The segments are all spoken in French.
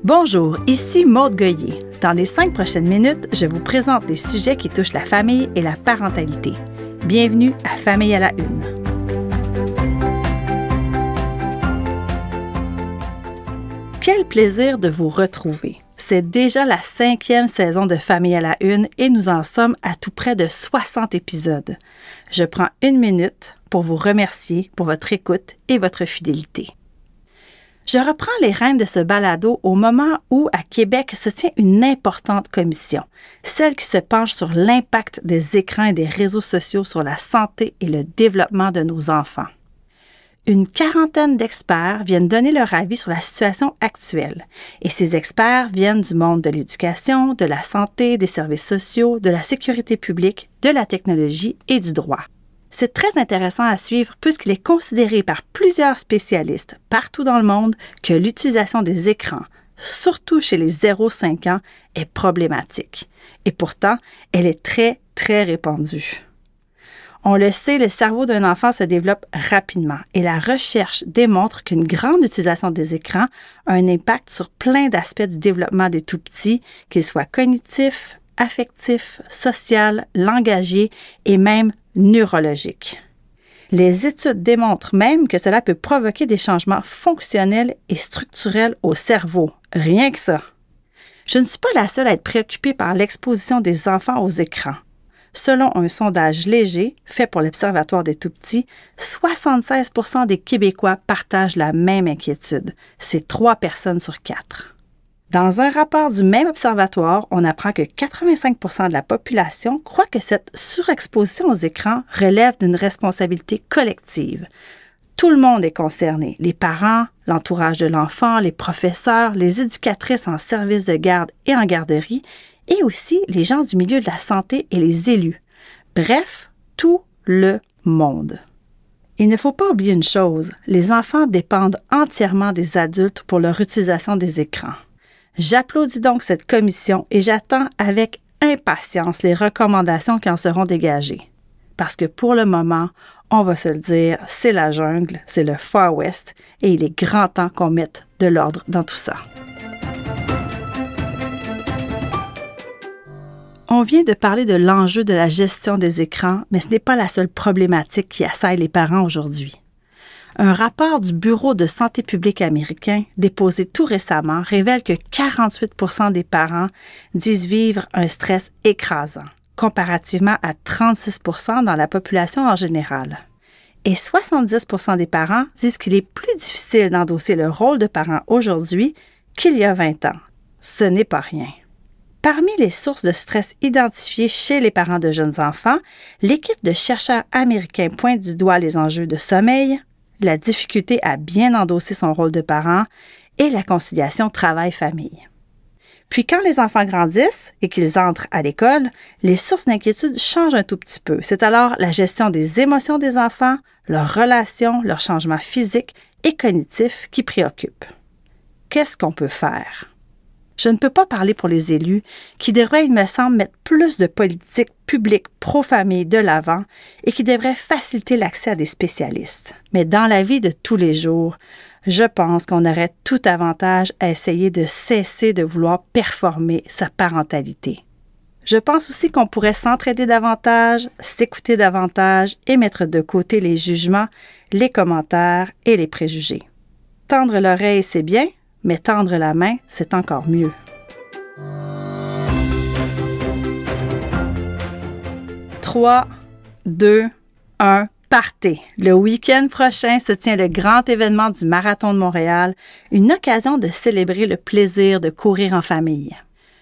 Bonjour, ici Maude Goyer. Dans les 5 prochaines minutes, je vous présente des sujets qui touchent la famille et la parentalité. Bienvenue à Famille à la Une. Quel plaisir de vous retrouver! C'est déjà la 5e saison de Famille à la Une et nous en sommes à tout près de 60 épisodes. Je prends 1 minute pour vous remercier pour votre écoute et votre fidélité. Je reprends les rênes de ce balado au moment où, à Québec, se tient une importante commission, celle qui se penche sur l'impact des écrans et des réseaux sociaux sur la santé et le développement de nos enfants. Une quarantaine d'experts viennent donner leur avis sur la situation actuelle, et ces experts viennent du monde de l'éducation, de la santé, des services sociaux, de la sécurité publique, de la technologie et du droit. C'est très intéressant à suivre puisqu'il est considéré par plusieurs spécialistes partout dans le monde que l'utilisation des écrans, surtout chez les 0-5 ans, est problématique. Et pourtant, elle est très, très répandue. On le sait, le cerveau d'un enfant se développe rapidement et la recherche démontre qu'une grande utilisation des écrans a un impact sur plein d'aspects du développement des tout-petits, qu'ils soient cognitifs, affectifs, social, langagier et même neurologique. Les études démontrent même que cela peut provoquer des changements fonctionnels et structurels au cerveau. Rien que ça. Je ne suis pas la seule à être préoccupée par l'exposition des enfants aux écrans. Selon un sondage léger fait pour l'Observatoire des tout-petits, 76% des Québécois partagent la même inquiétude. C'est 3 personnes sur 4. Dans un rapport du même observatoire, on apprend que 85% de la population croit que cette surexposition aux écrans relève d'une responsabilité collective. Tout le monde est concerné, les parents, l'entourage de l'enfant, les professeurs, les éducatrices en service de garde et en garderie, et aussi les gens du milieu de la santé et les élus. Bref, tout le monde. Il ne faut pas oublier une chose, les enfants dépendent entièrement des adultes pour leur utilisation des écrans. J'applaudis donc cette commission et j'attends avec impatience les recommandations qui en seront dégagées. Parce que pour le moment, on va se le dire, c'est la jungle, c'est le Far West et il est grand temps qu'on mette de l'ordre dans tout ça. On vient de parler de l'enjeu de la gestion des écrans, mais ce n'est pas la seule problématique qui assaille les parents aujourd'hui. Un rapport du Bureau de santé publique américain, déposé tout récemment, révèle que 48% des parents disent vivre un stress écrasant, comparativement à 36% dans la population en général. Et 70% des parents disent qu'il est plus difficile d'endosser le rôle de parent aujourd'hui qu'il y a 20 ans. Ce n'est pas rien. Parmi les sources de stress identifiées chez les parents de jeunes enfants, l'équipe de chercheurs américains pointe du doigt les enjeux de sommeil, la difficulté à bien endosser son rôle de parent et la conciliation travail-famille. Puis quand les enfants grandissent et qu'ils entrent à l'école, les sources d'inquiétude changent un tout petit peu. C'est alors la gestion des émotions des enfants, leurs relations, leurs changements physiques et cognitifs qui préoccupent. Qu'est-ce qu'on peut faire? Je ne peux pas parler pour les élus qui devraient, il me semble, mettre plus de politique publique pro-famille de l'avant et qui devraient faciliter l'accès à des spécialistes. Mais dans la vie de tous les jours, je pense qu'on aurait tout avantage à essayer de cesser de vouloir performer sa parentalité. Je pense aussi qu'on pourrait s'entraider davantage, s'écouter davantage et mettre de côté les jugements, les commentaires et les préjugés. Tendre l'oreille, c'est bien, mais tendre la main, c'est encore mieux. Trois, 2, 1, partez! Le week-end prochain se tient le grand événement du Marathon de Montréal, une occasion de célébrer le plaisir de courir en famille.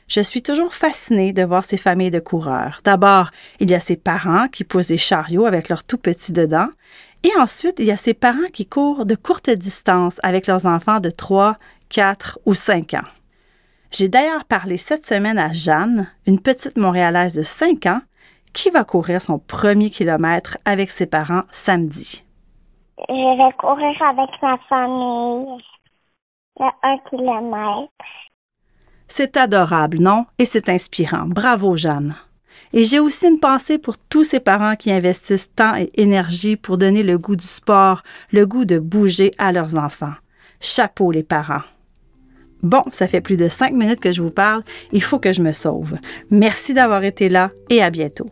Je suis toujours fascinée de voir ces familles de coureurs. D'abord, il y a ces parents qui poussent des chariots avec leurs tout-petits dedans, et ensuite, il y a ces parents qui courent de courtes distances avec leurs enfants de 3, 4 ou 5 ans. J'ai d'ailleurs parlé cette semaine à Jeanne, une petite Montréalaise de 5 ans, qui va courir son premier kilomètre avec ses parents samedi. Je vais courir avec ma famille de 1 kilomètre. C'est adorable, non? Et c'est inspirant. Bravo, Jeanne. Et j'ai aussi une pensée pour tous ces parents qui investissent temps et énergie pour donner le goût du sport, le goût de bouger à leurs enfants. Chapeau les parents. Bon, ça fait plus de 5 minutes que je vous parle, il faut que je me sauve. Merci d'avoir été là et à bientôt.